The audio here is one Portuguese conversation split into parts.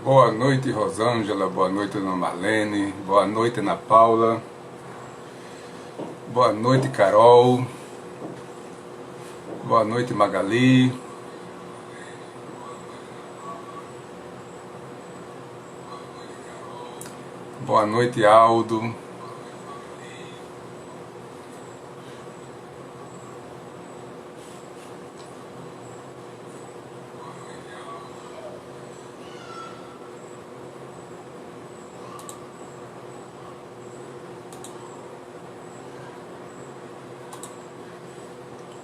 Boa noite, Rosângela. Boa noite, Ana Marlene. Boa noite, Ana Paula. Boa noite, Carol. Boa noite, Magali. Boa noite, Aldo.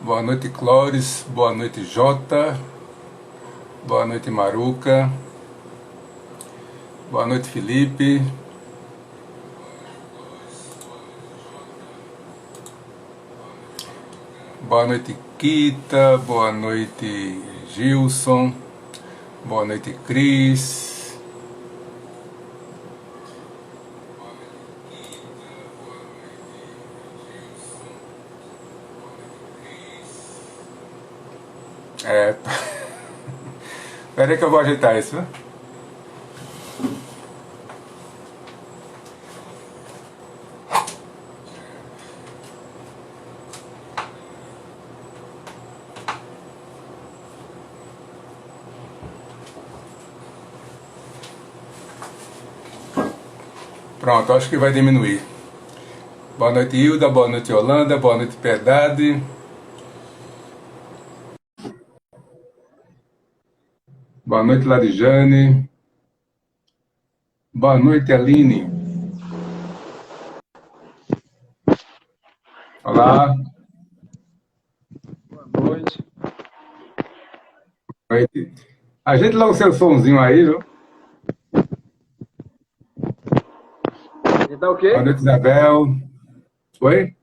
Boa noite, Clóris. Boa noite, Jota. Boa noite, Maruca. Boa noite, Felipe. Boa noite, Kita. Boa noite, Gilson. Boa noite, Cris. É. Peraí que eu vou ajeitar isso, viu? Pronto, acho que vai diminuir. Boa noite, Hilda. Boa noite, Holanda. Boa noite, Piedade. Boa noite, Larijane. Boa noite, Aline. Olá. Boa noite. Boa noite. Ajeite logo o seu somzinho aí, viu? Ajeitar o Boa quê? noite, Isabel. Oi?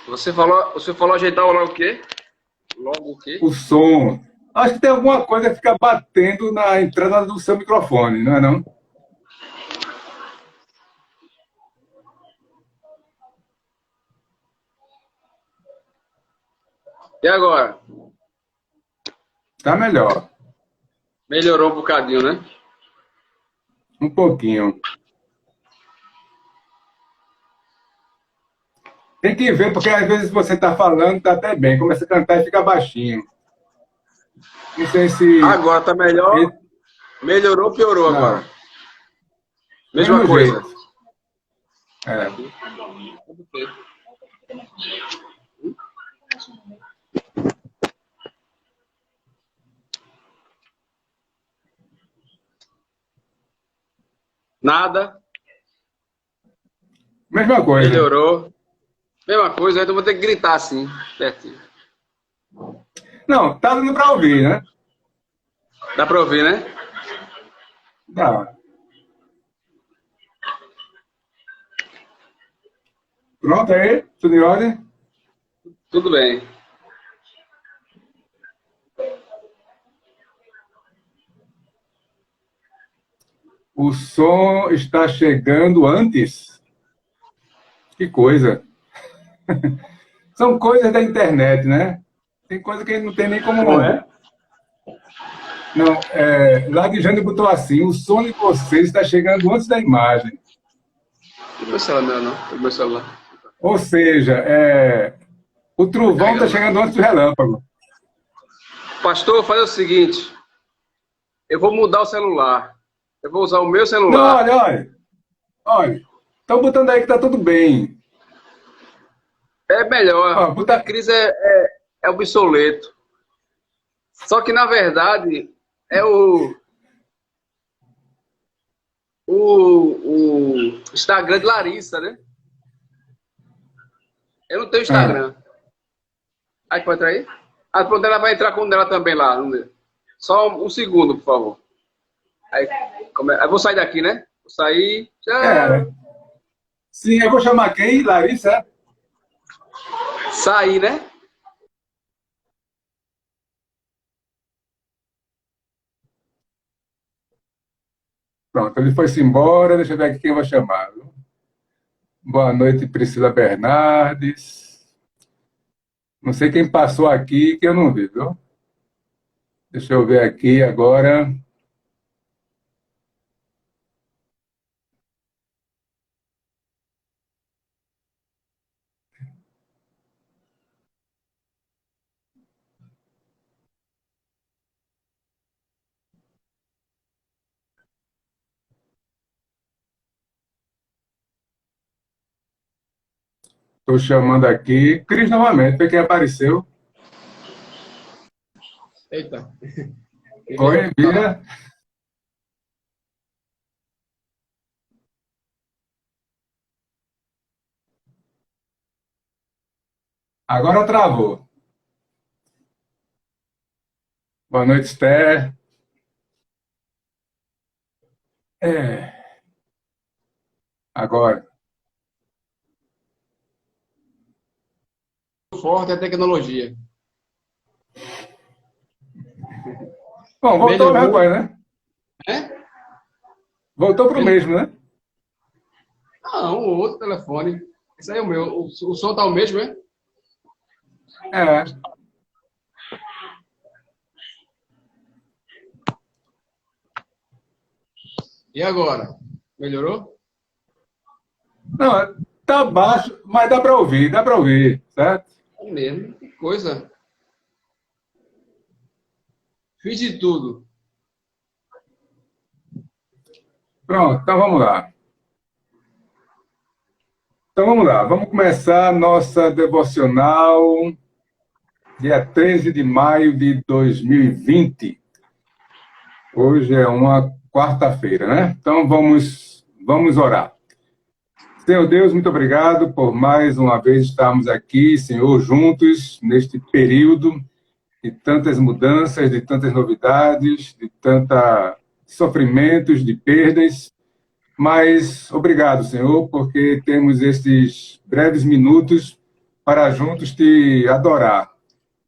Você falou ajeitar logo o quê? Logo o quê? O som. Acho que tem alguma coisa que fica batendo na entrada do seu microfone, não é não? E agora? Tá melhor. Melhorou um bocadinho, né? Um pouquinho. Tem que ver, porque às vezes você tá falando, tá até bem. Começa a cantar e fica baixinho. Não sei se. Agora tá melhor. Melhorou ou piorou agora? Não, do Mesma mesmo coisa. jeito. É. Aqui. Nada. Mesma coisa. Melhorou. Mesma coisa, então vou ter que gritar assim, pertinho. Não, tá dando pra ouvir, né? Dá pra ouvir, né? Dá. Pronto aí? Tudo em ordem? Tudo bem. O som está chegando antes? Que coisa. São coisas da internet, né? Tem coisa que não tem nem Como como. é? Não, Ladijane botou assim: o som de vocês está chegando antes da imagem. Não meu celular, não. Não meu celular. Ou seja, o Tá trovão está carregando, não. chegando antes do relâmpago. Pastor, vou fazer o seguinte. Eu vou mudar o celular. Eu vou usar o meu Não, celular. olha, olha, olha. Estão botando aí que está tudo bem. É melhor, Ó, porque bota... Cris é obsoleto. Só que, na verdade, é o Instagram de Larissa, né? Eu não tenho Ah, Instagram. Aí pode entrar aí? Ah, pronto, ela vai entrar com o dela também lá. Só um segundo, por favor. Aí, aí vou sair daqui, né? Vou sair. é. Tchau. Sim, eu vou chamar quem? Larissa? Sair, né? Pronto, ele foi-se embora. Deixa eu ver aqui quem eu vou chamar. Viu? Boa noite, Priscila Bernardes. Não sei quem passou aqui que eu não vi, viu? Deixa eu ver aqui agora. Estou chamando aqui. Cris novamente, foi quem apareceu. Eita. Oi, Bia. Agora travou. Boa noite, Esther. É, agora. Forte é a tecnologia. Bom, voltou a mesma Melhorou, coisa, né? né? Voltou para o Melhorou. mesmo, né? Não, o outro telefone. Esse aí é o meu. O som tá o mesmo, é? É. E agora? Melhorou? Não, tá baixo, mas dá para ouvir, certo? É mesmo. Que coisa. Fiz de tudo. Pronto, então vamos lá. Então vamos lá, vamos começar a nossa devocional, dia 13 de maio de 2020. Hoje é uma quarta-feira, né? Então vamos orar. Senhor Deus, muito obrigado por mais uma vez estarmos aqui, Senhor, juntos neste período de tantas mudanças, de tantas novidades, de tantos sofrimentos, de perdas. Mas obrigado, Senhor, porque temos estes breves minutos para juntos te adorar.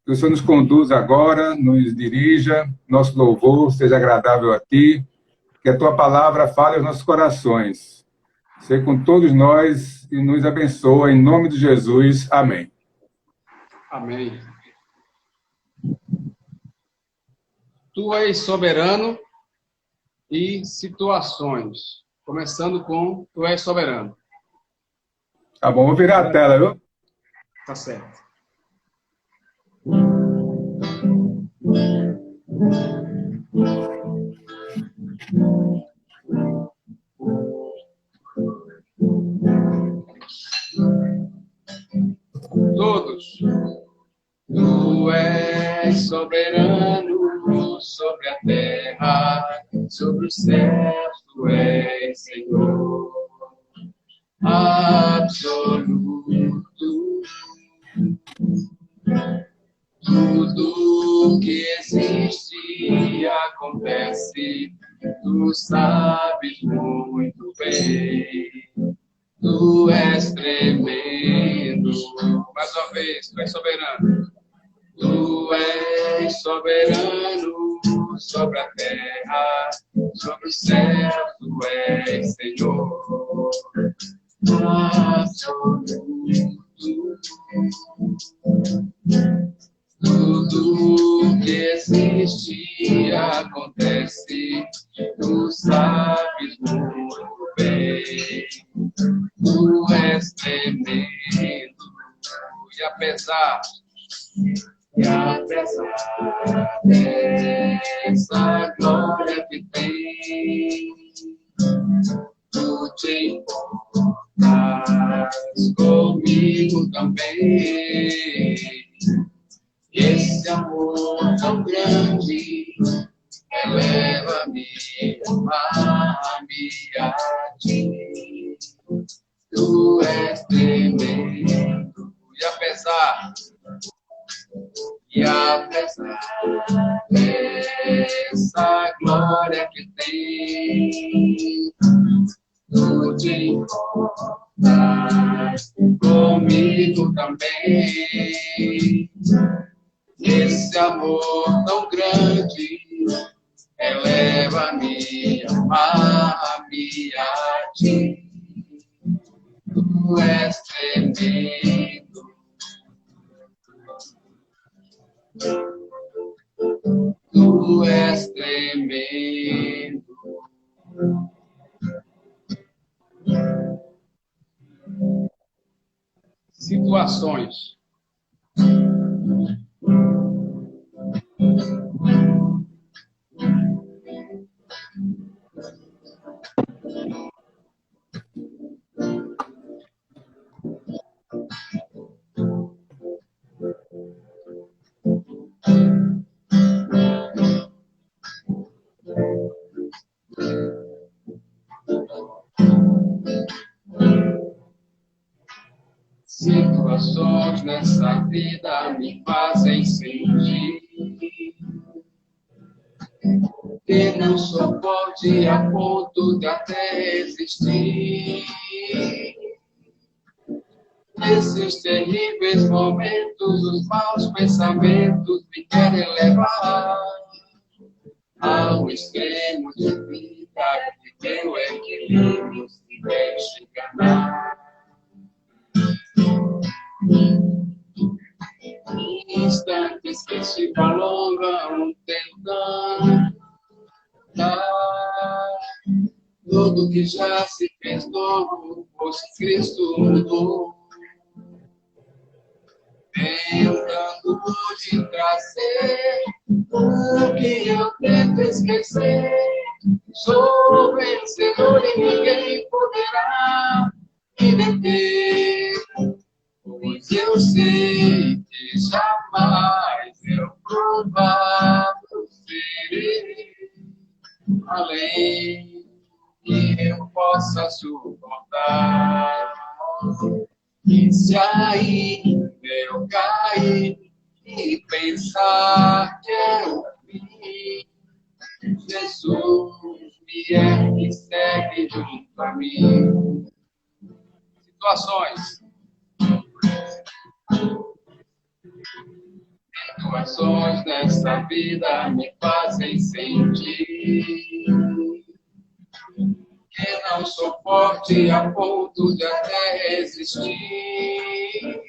Que o Senhor nos conduza agora, nos dirija, nosso louvor seja agradável a ti, que a tua palavra fale aos nossos corações. Seja com todos nós e nos abençoa, em nome de Jesus. Amém. Amém. Tu és soberano e situações. Começando com Tu és soberano. Tá bom, vou virar a tela, viu? Tá certo. Todos. Tu és soberano sobre a terra, sobre os céus, tu és Senhor absoluto. Tudo que existe acontece, tu sabes muito bem. Tu és tremendo. Mais uma vez, tu és soberano. Tu és soberano sobre a terra, sobre o céu, tu és Senhor absoluto. Tudo que existe acontece, tu sabes muito bem. Tu és tremendo e apesar dessa glória que tem, tu te importas comigo também. Esse amor tão grande eleva-me, amar-me a ti. Tu és tremendo e apesar dessa glória que tem, tu te importas comigo também. Esse amor tão grande eleva-me, amar-me a ti. Tu és tremendo. Tu és tremendo. Situações. Situações nessa vida me fazem sentir que não sou forte a ponto de até existir. Nesses terríveis momentos, os maus pensamentos me querem levar ao extremo de vida que meu equilíbrio se deixa enganar. Instantes que se prolongam tentando dar tudo que já se fez novo, pois Cristo mudou. Tentando te trazer o que eu tento esquecer. Sou vencedor e ninguém poderá me deter, pois eu sei que jamais eu provado serei além que eu possa suportar. E se ainda eu cair e pensar que eu vi, Jesus me ergue e segue junto a mim. Situações nessa vida me fazem sentir que não sou forte a ponto de até resistir.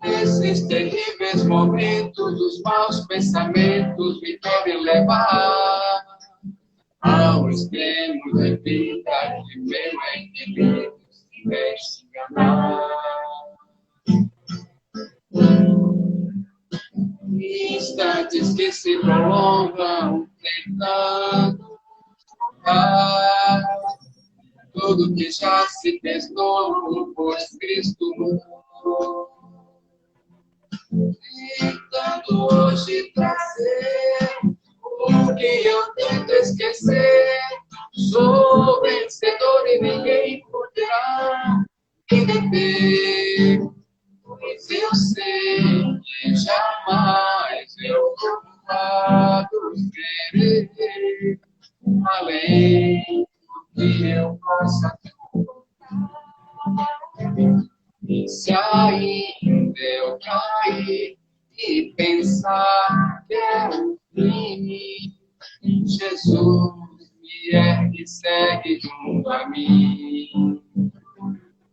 Nesses terríveis momentos, os maus pensamentos me querem levar ao extremo de vida que meu equilíbrio se deixa enganar. Instantes que se prolongam tentando tudo que já se fez novo, pois Cristo mudou. Tentando hoje trazer o que eu tento esquecer. Sou vencedor e ninguém poderá me deter, pois eu sei que jamais eu vou serei além do que eu possa suportar. E se ainda eu cair e pensar que é o fim, Jesus me ergue e segue junto a mim.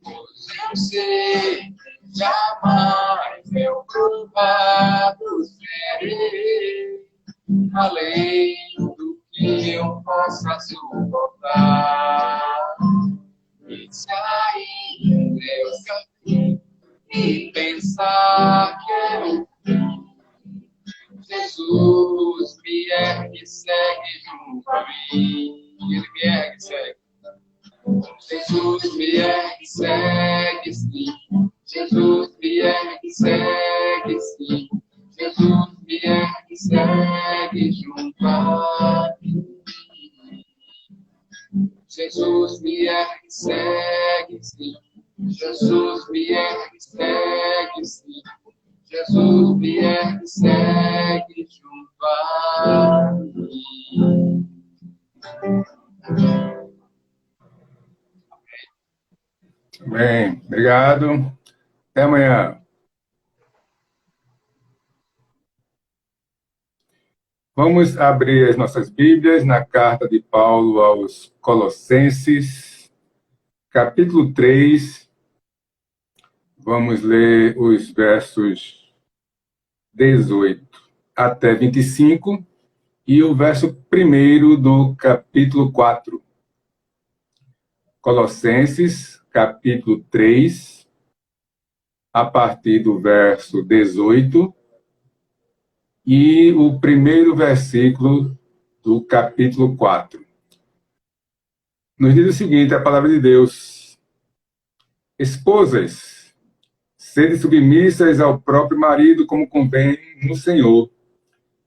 Pois eu sei que jamais eu provado serei além do que eu possa suportar. E se ainda eu cair e pensar que é o fim, Jesus me ergue e segue junto a mim. Ele me ergue e segue. Jesus me ergue e segue, sim. Jesus me ergue e segue, sim. Jesus me ergue e segue junto a mim. Jesus me ergue e segue, sim. Jesus me ergue e segue, sim. Jesus me ergue e segue junto a mim. Bem, obrigado. Até amanhã. Vamos abrir as nossas Bíblias na carta de Paulo aos Colossenses, capítulo 3. Vamos ler os versos 18 até 25 e o verso 1 do capítulo 4. Colossenses, capítulo 3, a partir do verso 18, e o primeiro versículo do capítulo 4. Nos diz o seguinte, a palavra de Deus: Esposas, sede submissas ao próprio marido, como convém no Senhor.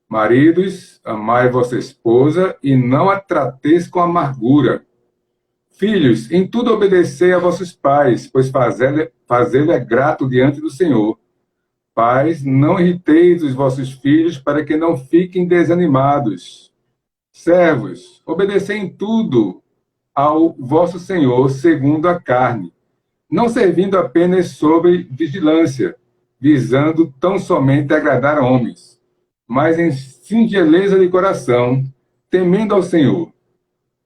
Maridos, amai vossa esposa, e não a trateis com amargura. Filhos, em tudo obedecei a vossos pais, pois fazê-lo é grato diante do Senhor. Pais, não irriteis os vossos filhos para que não fiquem desanimados. Servos, obedecei em tudo ao vosso Senhor segundo a carne, não servindo apenas sob vigilância, visando tão somente agradar a homens, mas em singeleza de coração, temendo ao Senhor.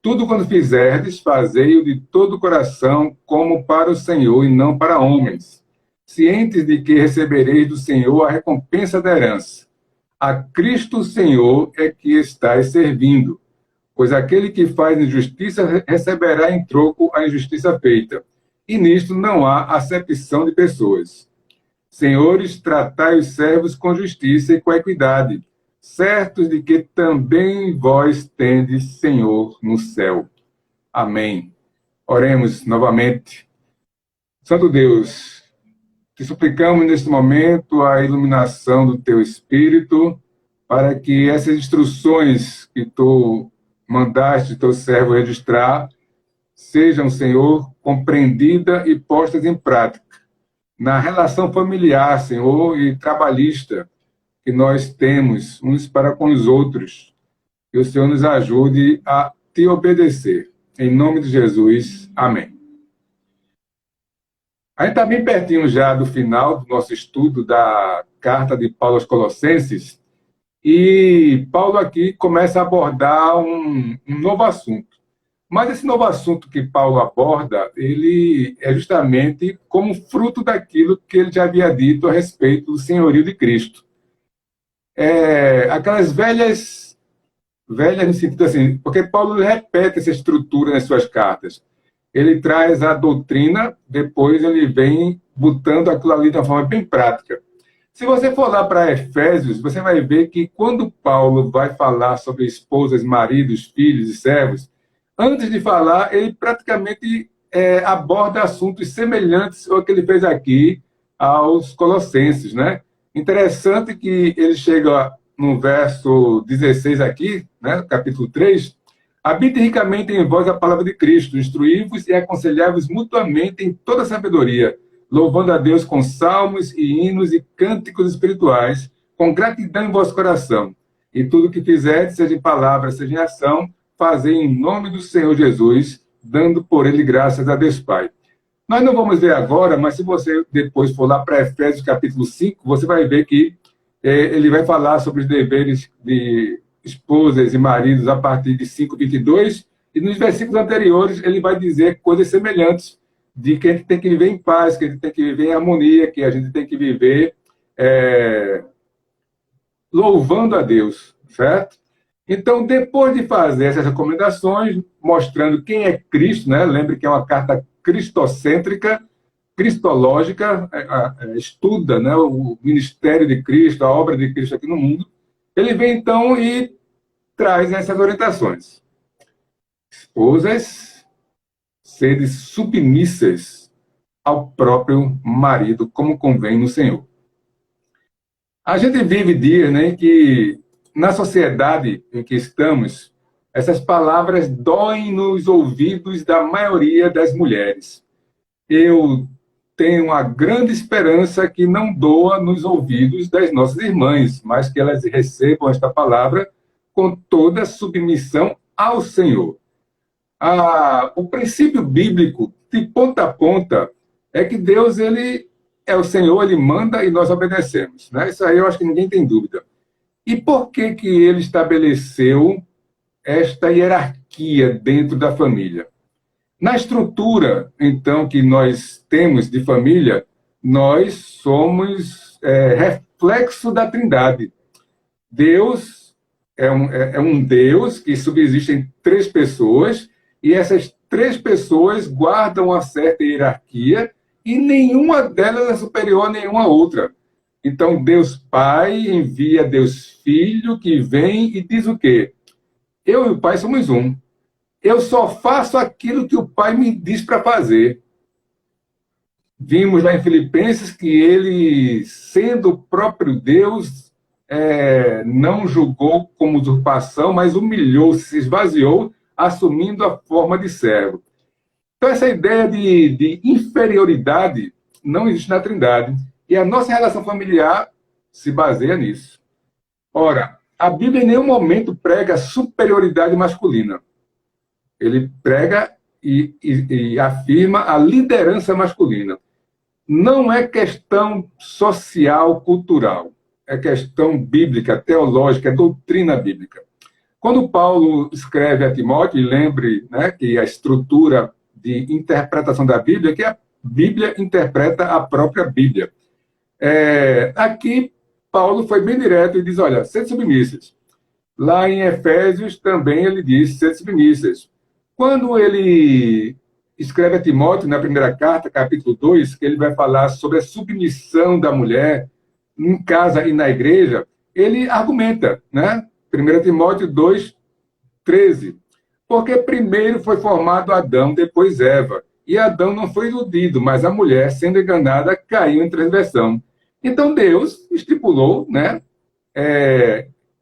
Tudo quanto fizerdes, fazei-o de todo o coração, como para o Senhor e não para homens, cientes de que recebereis do Senhor a recompensa da herança. A Cristo Senhor é que estáis servindo, pois aquele que faz injustiça receberá em troco a injustiça feita, e nisto não há acepção de pessoas. Senhores, tratai os servos com justiça e com equidade, certos de que também vós tendes Senhor no céu. Amém. Oremos novamente. Santo Deus, te suplicamos neste momento a iluminação do teu Espírito, para que essas instruções que tu mandaste teu servo registrar sejam, Senhor, compreendidas e postas em prática na relação familiar, Senhor, e trabalhista que nós temos uns para com os outros. Que o Senhor nos ajude a te obedecer. Em nome de Jesus, amém. A gente está bem pertinho já do final do nosso estudo da carta de Paulo aos Colossenses, e Paulo aqui começa a abordar um novo assunto. Mas esse novo assunto que Paulo aborda, ele é justamente como fruto daquilo que ele já havia dito a respeito do senhorio de Cristo. Aquelas velhas no sentido assim, porque Paulo repete essa estrutura nas suas cartas. Ele traz a doutrina, depois ele vem botando aquilo ali de uma forma bem prática. Se você for lá para Efésios, você vai ver que quando Paulo vai falar sobre esposas, maridos, filhos e servos, antes de falar, ele praticamente aborda assuntos semelhantes ao que ele fez aqui aos Colossenses, né? Interessante que ele chega no verso 16 aqui, né, capítulo 3, habite ricamente em vós a palavra de Cristo, instruí-vos e aconselhai-vos mutuamente em toda sabedoria, louvando a Deus com salmos e hinos e cânticos espirituais, com gratidão em vosso coração. E tudo que fizerdes, seja em palavra, seja em ação, fazei em nome do Senhor Jesus, dando por ele graças a Deus Pai. Nós não vamos ver agora, mas se você depois for lá para Efésios capítulo 5, você vai ver que ele vai falar sobre os deveres de esposas e maridos a partir de 5:22, e nos versículos anteriores ele vai dizer coisas semelhantes, de que a gente tem que viver em paz, que a gente tem que viver em harmonia, que a gente tem que viver louvando a Deus, certo? Então, depois de fazer essas recomendações, mostrando quem é Cristo, né? Lembre que é uma carta cristocêntrica, cristológica, estuda, né, o ministério de Cristo, a obra de Cristo aqui no mundo. Ele vem, então, e traz essas orientações. Esposas, sede submissas ao próprio marido, como convém no Senhor. A gente vive dias, né, que na sociedade em que estamos, essas palavras doem nos ouvidos da maioria das mulheres. Eu tenho a grande esperança que não doa nos ouvidos das nossas irmãs, mas que elas recebam esta palavra com toda submissão ao Senhor. O princípio bíblico, de ponta a ponta, é que Deus, ele é o Senhor, ele manda e nós obedecemos, né? Isso aí eu acho que ninguém tem dúvida. E por que que ele estabeleceu esta hierarquia dentro da família? Na estrutura, então, que nós temos de família, nós somos reflexo da Trindade. Deus é um Deus que subsiste em 3 pessoas, e essas 3 pessoas guardam uma certa hierarquia, e nenhuma delas é superior a nenhuma outra. Então, Deus Pai envia Deus Filho, que vem e diz o quê? Eu e o Pai somos um. Eu só faço aquilo que o Pai me diz para fazer. Vimos lá em Filipenses que ele, sendo o próprio Deus, não julgou como usurpação, mas humilhou-se, se esvaziou, assumindo a forma de servo. Então, essa ideia de inferioridade não existe na Trindade. E a nossa relação familiar se baseia nisso. Ora, a Bíblia em nenhum momento prega superioridade masculina. Ele prega e afirma a liderança masculina. Não é questão social, cultural. É questão bíblica, teológica, é doutrina bíblica. Quando Paulo escreve a Timóteo, e lembre, né, que a estrutura de interpretação da Bíblia é que a Bíblia interpreta a própria Bíblia. Aqui, Paulo foi bem direto e diz, olha, sede submissas. Lá em Efésios também ele diz, sede submissas. Quando ele escreve a Timóteo, na primeira carta, capítulo 2, que ele vai falar sobre a submissão da mulher em casa e na igreja, ele argumenta, né? 1 Timóteo 2, 13. Porque primeiro foi formado Adão, depois Eva. E Adão não foi iludido, mas a mulher, sendo enganada, caiu em transgressão. Então Deus estipulou, né?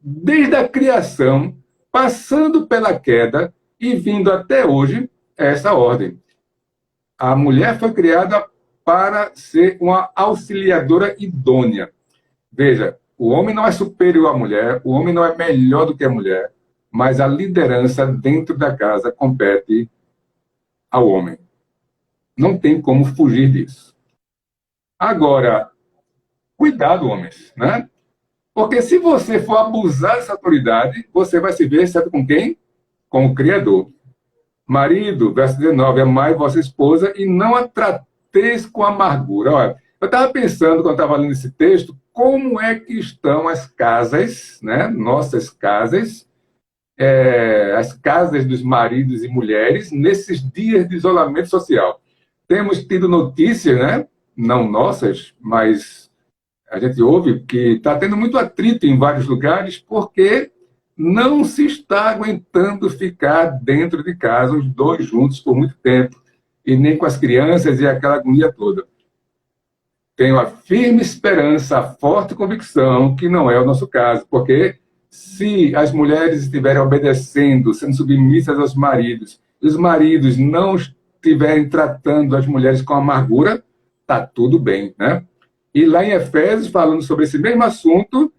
Desde a criação, passando pela queda e vindo até hoje, essa ordem. A mulher foi criada para ser uma auxiliadora idônea. Veja, o homem não é superior à mulher, o homem não é melhor do que a mulher, mas a liderança dentro da casa compete ao homem. Não tem como fugir disso. Agora, cuidado, homens, né? Porque se você for abusar dessa autoridade, você vai se ver, sabe com quem? Com o Criador. Marido, verso 19, amai vossa esposa e não a trateis com amargura. Olha, eu estava pensando, quando estava lendo esse texto, como é que estão as casas, né? Nossas casas, as casas dos maridos e mulheres, nesses dias de isolamento social. Temos tido notícias, né? Não nossas, mas a gente ouve que está tendo muito atrito em vários lugares, porque não se está aguentando ficar dentro de casa, os dois juntos, por muito tempo, e nem com as crianças e aquela agonia toda. Tenho a firme esperança, a forte convicção que não é o nosso caso, porque se as mulheres estiverem obedecendo, sendo submissas aos maridos, e os maridos não estiverem tratando as mulheres com amargura, está tudo bem, né? E lá em Efésios, falando sobre esse mesmo assunto,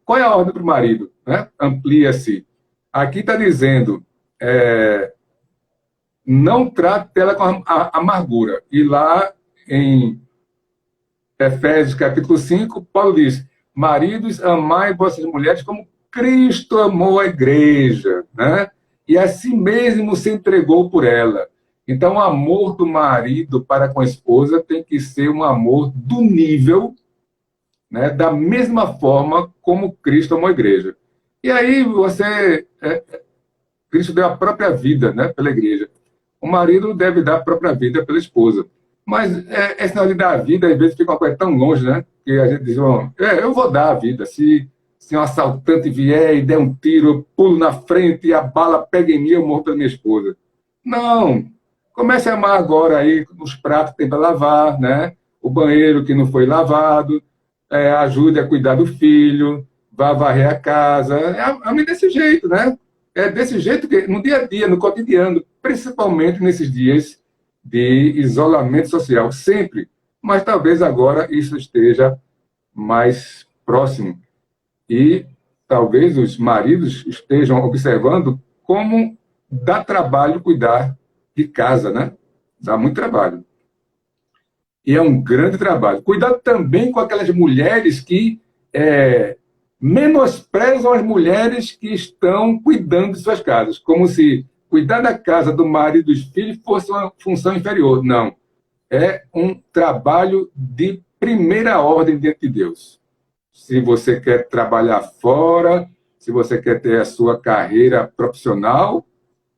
qual é a ordem para o marido? Né? Amplia-se. Aqui está dizendo, não trate ela com amargura. E lá em Efésios capítulo 5, Paulo diz, maridos, amai vossas mulheres como Cristo amou a igreja, né? E a si mesmo se entregou por ela. Então, o amor do marido para com a esposa tem que ser um amor do nível, né, da mesma forma como Cristo amou a igreja. E aí Cristo deu a própria vida, né, pela igreja. O marido deve dar a própria vida pela esposa. Mas esse negócio de dar a vida, às vezes, fica uma coisa tão longe, né? Que a gente diz, eu vou dar a vida. Se um assaltante vier e der um tiro, eu pulo na frente e a bala pega em mim, eu morro pela minha esposa. Não. Comece a amar agora aí os pratos que tem para lavar, né? O banheiro que não foi lavado, ajude a cuidar do filho, vá varrer a casa. Ame desse jeito, né? É desse jeito que, no dia a dia, no cotidiano, principalmente nesses dias de isolamento social, sempre. Mas talvez agora isso esteja mais próximo. E talvez os maridos estejam observando como dá trabalho cuidar de casa, né? Dá muito trabalho. E é um grande trabalho. Cuidado também com aquelas mulheres que menosprezam as mulheres que estão cuidando de suas casas, como se cuidar da casa do marido e dos filhos fosse uma função inferior. Não. É um trabalho de primeira ordem diante de Deus. Se você quer trabalhar fora, se você quer ter a sua carreira profissional,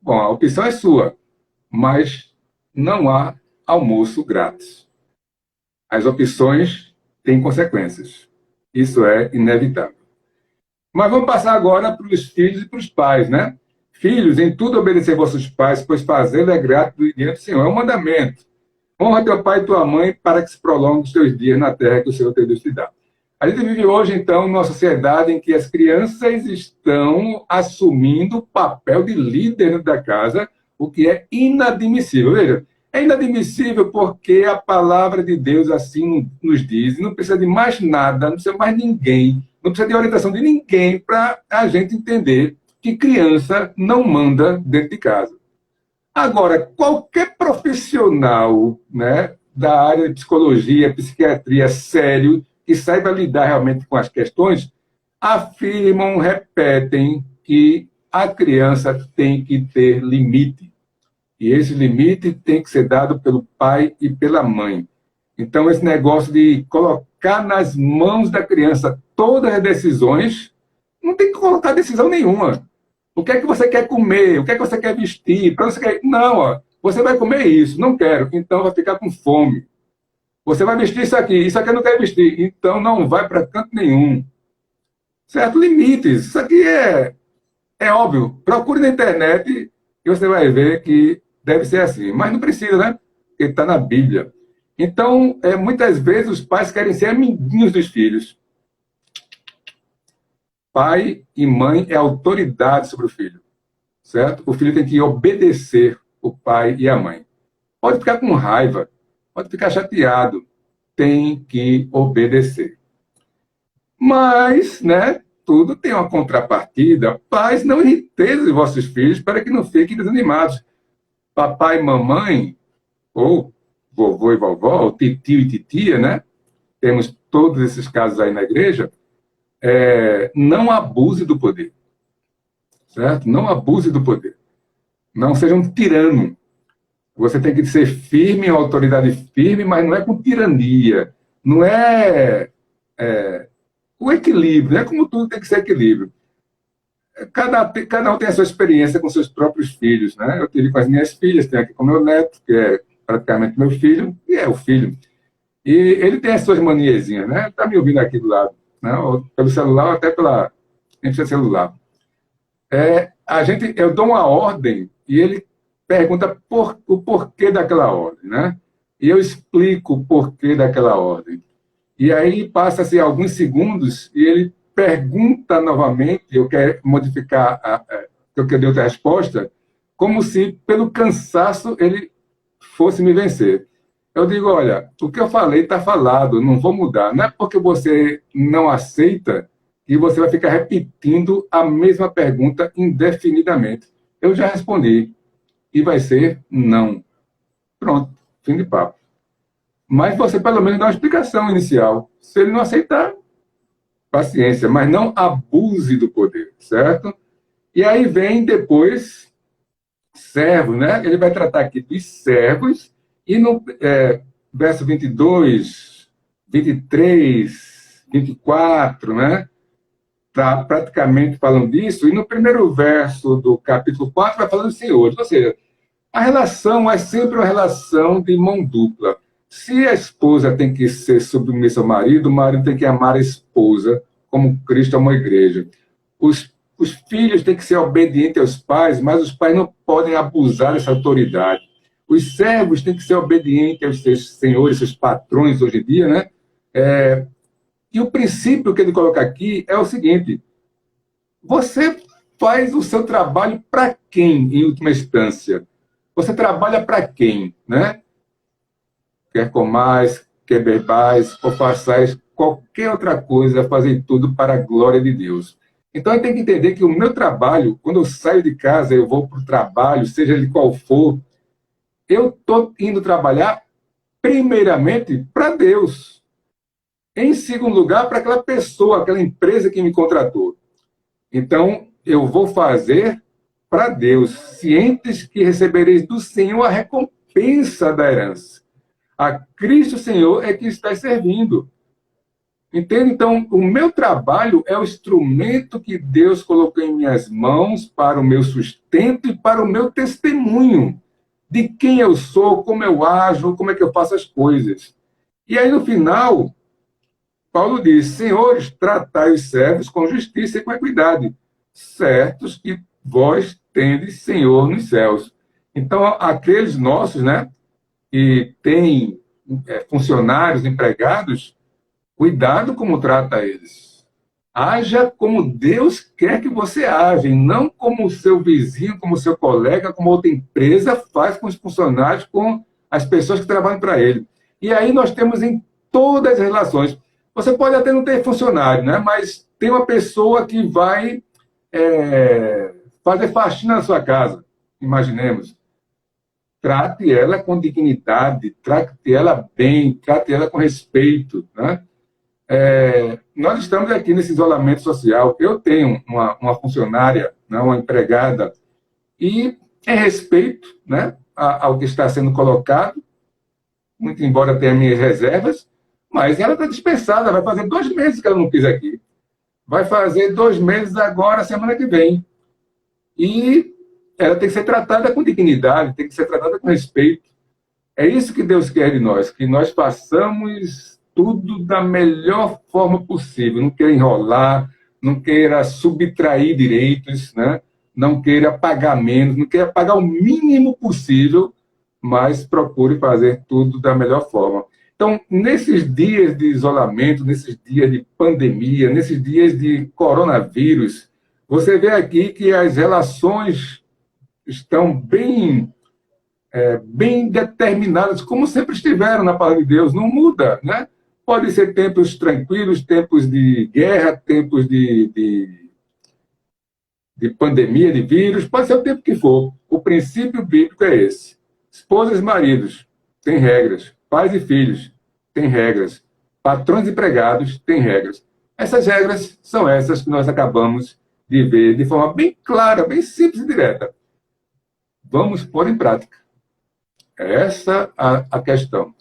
bom, a opção é sua. Mas não há almoço grátis. As opções têm consequências. Isso é inevitável. Mas vamos passar agora para os filhos e para os pais, né? Filhos, em tudo obedecer vossos pais, pois fazê-lo é grato diante do Senhor. É um mandamento. Honra teu pai e tua mãe para que se prolongue os teus dias na terra que o Senhor teu Deus te dá. A gente vive hoje, então, numa sociedade em que as crianças estão assumindo o papel de líder da casa, o que é inadmissível. Veja, é inadmissível porque a palavra de Deus assim nos diz, e não precisa de mais nada, não precisa mais ninguém, não precisa de orientação de ninguém para a gente entender que criança não manda dentro de casa. Agora, qualquer profissional, né, da área de psicologia, psiquiatria, sério, que saiba lidar realmente com as questões, afirmam, repetem que a criança tem que ter limite. E esse limite tem que ser dado pelo pai e pela mãe. Então, esse negócio de colocar nas mãos da criança todas as decisões, não tem que colocar decisão nenhuma. O que é que você quer comer? O que é que você quer vestir? Para você quer... Não, ó, você vai comer isso, não quero, então vai ficar com fome. Você vai vestir isso aqui eu não quero vestir, então não vai para canto nenhum. Certo? Limites. Isso aqui é óbvio. Procure na internet e você vai ver que deve ser assim. Mas não precisa, né? Porque está na Bíblia. Então, muitas vezes os pais querem ser amiguinhos dos filhos. Pai e mãe é autoridade sobre o filho, certo? O filho tem que obedecer o pai e a mãe. Pode ficar com raiva, pode ficar chateado, tem que obedecer. Mas, né, tudo tem uma contrapartida. Pais, não irritem os vossos filhos para que não fiquem desanimados. Papai e mamãe, ou vovô e vovó, ou titio e titia, né? Temos todos esses casos aí na igreja. Não abuse do poder, certo? Não abuse do poder. Não seja um tirano. Você tem que ser firme, uma autoridade firme, mas não é com tirania. Não é o equilíbrio, não é como tudo tem que ser equilíbrio. Cada um tem a sua experiência com seus próprios filhos, né? Eu tive com as minhas filhas, tenho aqui com meu neto, que é praticamente meu filho, e é o filho. E ele tem as suas maniezinhas, né? Está me ouvindo aqui do lado. Não, pelo celular ou até pela celular. Eu dou uma ordem e ele pergunta o porquê daquela ordem, né? E eu explico o porquê daquela ordem. E aí passa-se alguns segundos e ele pergunta novamente, eu quero modificar, eu quero dar outra resposta, como se pelo cansaço ele fosse me vencer. Eu digo, olha, o que eu falei está falado, não vou mudar. Não é porque você não aceita que você vai ficar repetindo a mesma pergunta indefinidamente. Eu já respondi. E vai ser não. Pronto, fim de papo. Mas você pelo menos dá uma explicação inicial. Se ele não aceitar, paciência, mas não abuse do poder, certo? E aí vem depois servos, né? Ele vai tratar aqui dos servos. E no verso 22, 23, 24, né? Está praticamente falando disso. E no primeiro verso do capítulo 4 vai falando dos senhores. Ou seja, a relação é sempre uma relação de mão dupla. Se a esposa tem que ser submissa ao marido, o marido tem que amar a esposa, como Cristo amou a igreja. Os filhos têm que ser obedientes aos pais, mas os pais não podem abusar dessa autoridade. Os servos têm que ser obedientes aos seus senhores, seus patrões hoje em dia, né? E o princípio que ele coloca aqui é o seguinte: você faz o seu trabalho para quem, em última instância? Você trabalha para quem, né? Quer comais, quer bebais, ou façais qualquer outra coisa, fazer tudo para a glória de Deus. Então, eu tenho que entender que o meu trabalho, quando eu saio de casa, eu vou para o trabalho, seja ele qual for, eu estou indo trabalhar, primeiramente, para Deus. Em segundo lugar, para aquela pessoa, aquela empresa que me contratou. Então, eu vou fazer para Deus, cientes que recebereis do Senhor a recompensa da herança. A Cristo Senhor é que está servindo. Entende? Então, o meu trabalho é o instrumento que Deus colocou em minhas mãos para o meu sustento e para o meu testemunho de quem eu sou, como eu ajo, como é que eu faço as coisas. E aí, no final, Paulo diz: senhores, tratai os servos com justiça e com equidade, certos que vós tendes Senhor nos céus. Então, aqueles nossos, né, que têm funcionários, empregados, cuidado como trata eles. Haja como Deus quer que você haja, e não como o seu vizinho, como o seu colega, como outra empresa faz com os funcionários, com as pessoas que trabalham para ele. E aí nós temos em todas as relações. Você pode até não ter funcionário, né? Mas tem uma pessoa que vai fazer faxina na sua casa, imaginemos. Trate ela com dignidade, trate ela bem, trate ela com respeito, né? Nós estamos aqui nesse isolamento social. Eu tenho uma funcionária, né, uma empregada, e em respeito, né, ao que está sendo colocado, muito embora tenha minhas reservas, mas ela está dispensada, vai fazer 2 meses que ela não quis aqui. Vai fazer 2 meses agora, semana que vem. E ela tem que ser tratada com dignidade, tem que ser tratada com respeito. É isso que Deus quer de nós, que nós façamos tudo da melhor forma possível. Não queira enrolar, não queira subtrair direitos, né? Não queira pagar menos, não queira pagar o mínimo possível, mas procure fazer tudo da melhor forma. Então, nesses dias de isolamento, nesses dias de pandemia, nesses dias de coronavírus, você vê aqui que as relações estão bem determinadas, como sempre estiveram na palavra de Deus, não muda, né? Pode ser tempos tranquilos, tempos de guerra, tempos de pandemia, de vírus, pode ser o tempo que for. O princípio bíblico é esse. Esposas e maridos, tem regras. Pais e filhos, tem regras. Patrões e empregados, tem regras. Essas regras são essas que nós acabamos de ver de forma bem clara, bem simples e direta. Vamos pôr em prática. Essa é a questão.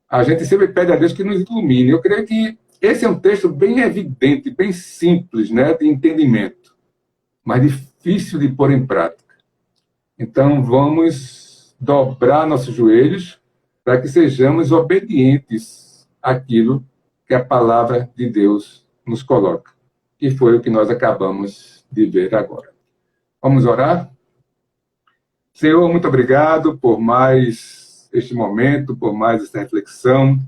A gente sempre pede a Deus que nos ilumine. Eu creio que esse é um texto bem evidente, bem simples, né, de entendimento, mas difícil de pôr em prática. Então, vamos dobrar nossos joelhos para que sejamos obedientes àquilo que a palavra de Deus nos coloca, que foi o que nós acabamos de ver agora. Vamos orar? Senhor, muito obrigado por mais este momento, por mais esta reflexão.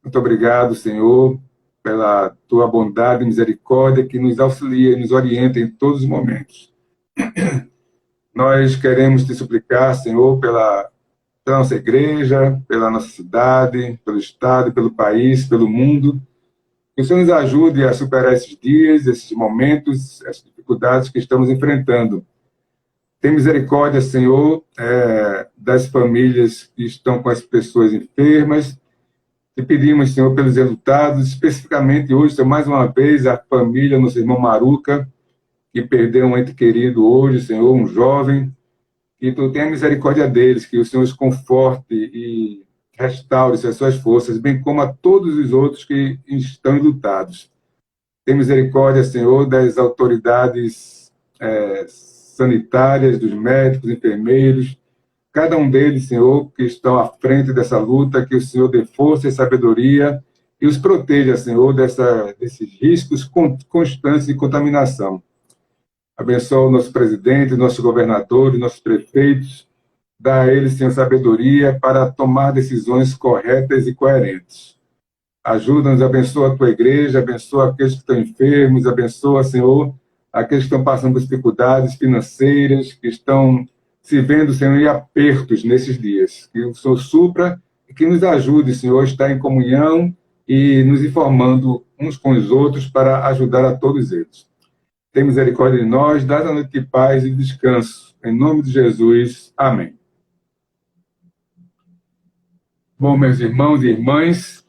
Muito obrigado, Senhor, pela tua bondade e misericórdia que nos auxilia e nos orienta em todos os momentos. Nós queremos te suplicar, Senhor, pela nossa igreja, pela nossa cidade, pelo estado, pelo país, pelo mundo. Que o Senhor nos ajude a superar esses dias, esses momentos, essas dificuldades que estamos enfrentando. Tem misericórdia, Senhor, das famílias que estão com as pessoas enfermas. Te pedimos, Senhor, pelos resultados, especificamente hoje, Senhor, mais uma vez, a família, nosso irmão Maruca, que perdeu um ente querido hoje, Senhor, um jovem, que tu tenha misericórdia deles, que o Senhor os conforte e restaure as suas forças, bem como a todos os outros que estão enlutados. Tem misericórdia, Senhor, das autoridades sanitárias, dos médicos, enfermeiros, cada um deles, Senhor, que estão à frente dessa luta, que o Senhor dê força e sabedoria e os proteja, Senhor, desses riscos constantes de contaminação. Abençoa o nosso presidente, nossos governadores, nossos prefeitos, dá a eles, Senhor, sabedoria para tomar decisões corretas e coerentes. Ajuda-nos, abençoa a tua igreja, abençoa aqueles que estão enfermos, abençoa, Senhor, aqueles que estão passando por dificuldades financeiras, que estão se vendo, Senhor, em apertos nesses dias. Que o Senhor supra e que nos ajude, Senhor, a estar em comunhão e nos informando uns com os outros para ajudar a todos eles. Tem misericórdia de nós, dá a noite de paz e descanso. Em nome de Jesus. Amém. Bom, meus irmãos e irmãs,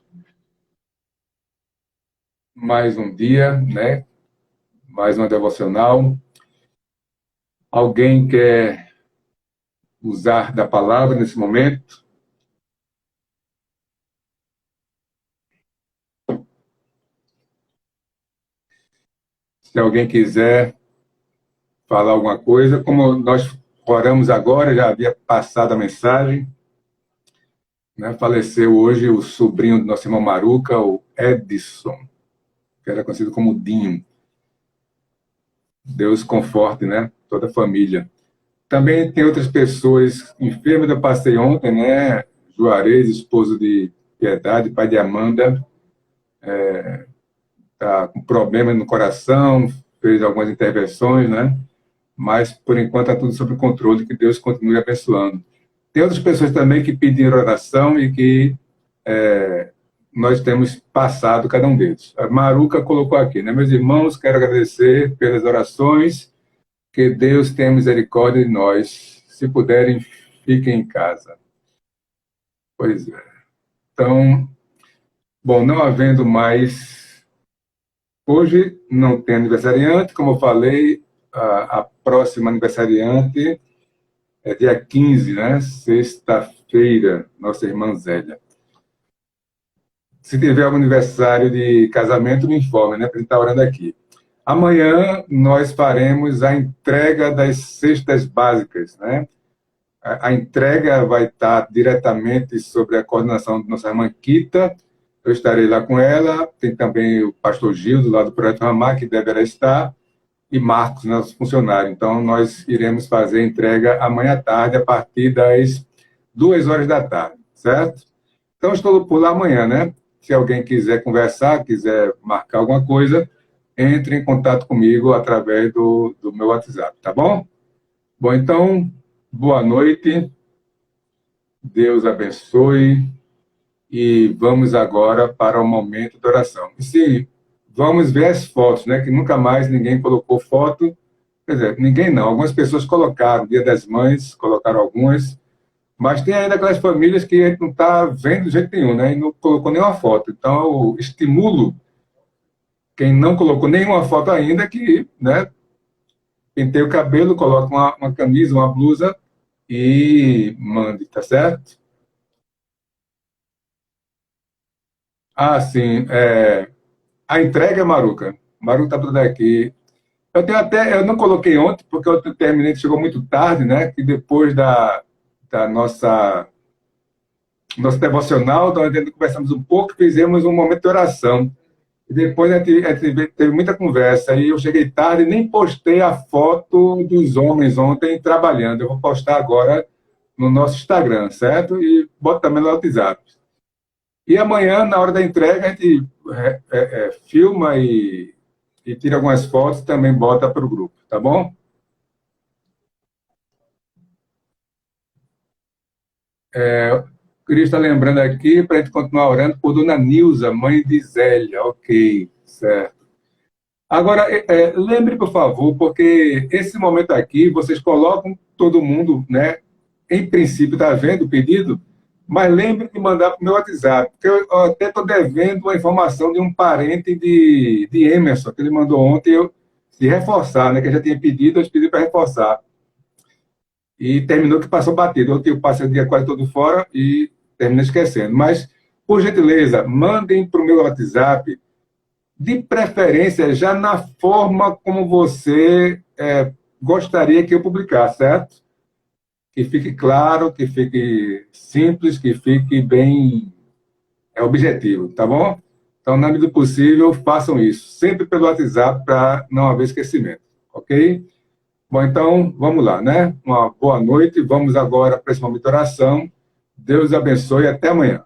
mais um dia, né? Mais uma devocional. Alguém quer usar da palavra nesse momento? Se alguém quiser falar alguma coisa, como nós oramos agora, já havia passado a mensagem, né? Faleceu hoje o sobrinho do nosso irmão Maruca, o Edson, que era conhecido como Dinho. Deus conforte, né? Toda a família. Também tem outras pessoas enfermas. Eu passei ontem, né? Juarez, esposo de Piedade, pai de Amanda, está com problema no coração, fez algumas intervenções, né? Mas, por enquanto, está tudo sob controle, que Deus continue abençoando. Tem outras pessoas também que pediram oração e que nós temos passado cada um deles. A Maruca colocou aqui, né? Meus irmãos, quero agradecer pelas orações, que Deus tenha misericórdia de nós. Se puderem, fiquem em casa. Pois é. Então, bom, não havendo mais... Hoje não tem aniversariante, como eu falei, a próxima aniversariante é dia 15, né? Sexta-feira, nossa irmã Zélia. Se tiver algum aniversário de casamento, me informe, né? Para a gente estar orando aqui. Amanhã nós faremos a entrega das cestas básicas, né? A entrega vai estar diretamente sobre a coordenação de nossa irmã Kita. Eu estarei lá com ela. Tem também o pastor Gil, do lado do Projeto Ramar, que deverá estar, e Marcos, nosso funcionário. Então, nós iremos fazer a entrega amanhã à tarde, a partir das 2 horas da tarde, certo? Então, estou por lá amanhã, né? Se alguém quiser conversar, quiser marcar alguma coisa, entre em contato comigo através do meu WhatsApp, tá bom? Bom, então, boa noite, Deus abençoe, e vamos agora para o momento de oração. E se vamos ver as fotos, né? Que nunca mais ninguém colocou foto, quer dizer, ninguém não, algumas pessoas colocaram, Dia das Mães, colocaram algumas, mas tem ainda aquelas famílias que a gente não está vendo de jeito nenhum, né? E não colocou nenhuma foto. Então, eu estimulo quem não colocou nenhuma foto ainda que, né, penteie o cabelo, coloque uma camisa, uma blusa e mande, tá certo? Ah, sim. A entrega, Maruca. Maruca está tudo aqui. Eu não coloquei ontem, porque eu terminei, chegou muito tarde, né? Que depois da nosso devocional, nós conversamos um pouco, fizemos um momento de oração. E depois a gente teve muita conversa, e eu cheguei tarde e nem postei a foto dos homens ontem trabalhando. Eu vou postar agora no nosso Instagram, certo? E boto também no WhatsApp. E amanhã, na hora da entrega, a gente filma e tira algumas fotos e também bota para o grupo, tá bom? Queria estar lembrando aqui para a gente continuar orando por Dona Nilza, mãe de Zélia. Ok, certo. Agora, lembre, por favor, porque esse momento aqui, vocês colocam todo mundo, né? Em princípio, está vendo o pedido, mas lembre de mandar para o meu WhatsApp, porque eu até estou devendo uma informação de um parente de Emerson, que ele mandou ontem, de reforçar, né? Que eu já tinha pedido, eu pedi para reforçar. E terminou que passou batido. Eu passei o dia quase todo fora e terminei esquecendo. Mas, por gentileza, mandem para o meu WhatsApp, de preferência, já na forma como você gostaria que eu publicasse, certo? Que fique claro, que fique simples, que fique bem objetivo, tá bom? Então, na medida do possível, façam isso. Sempre pelo WhatsApp, para não haver esquecimento, ok? Bom, então, vamos lá, né? Uma boa noite. Vamos agora para esse momento de oração. Deus abençoe e até amanhã.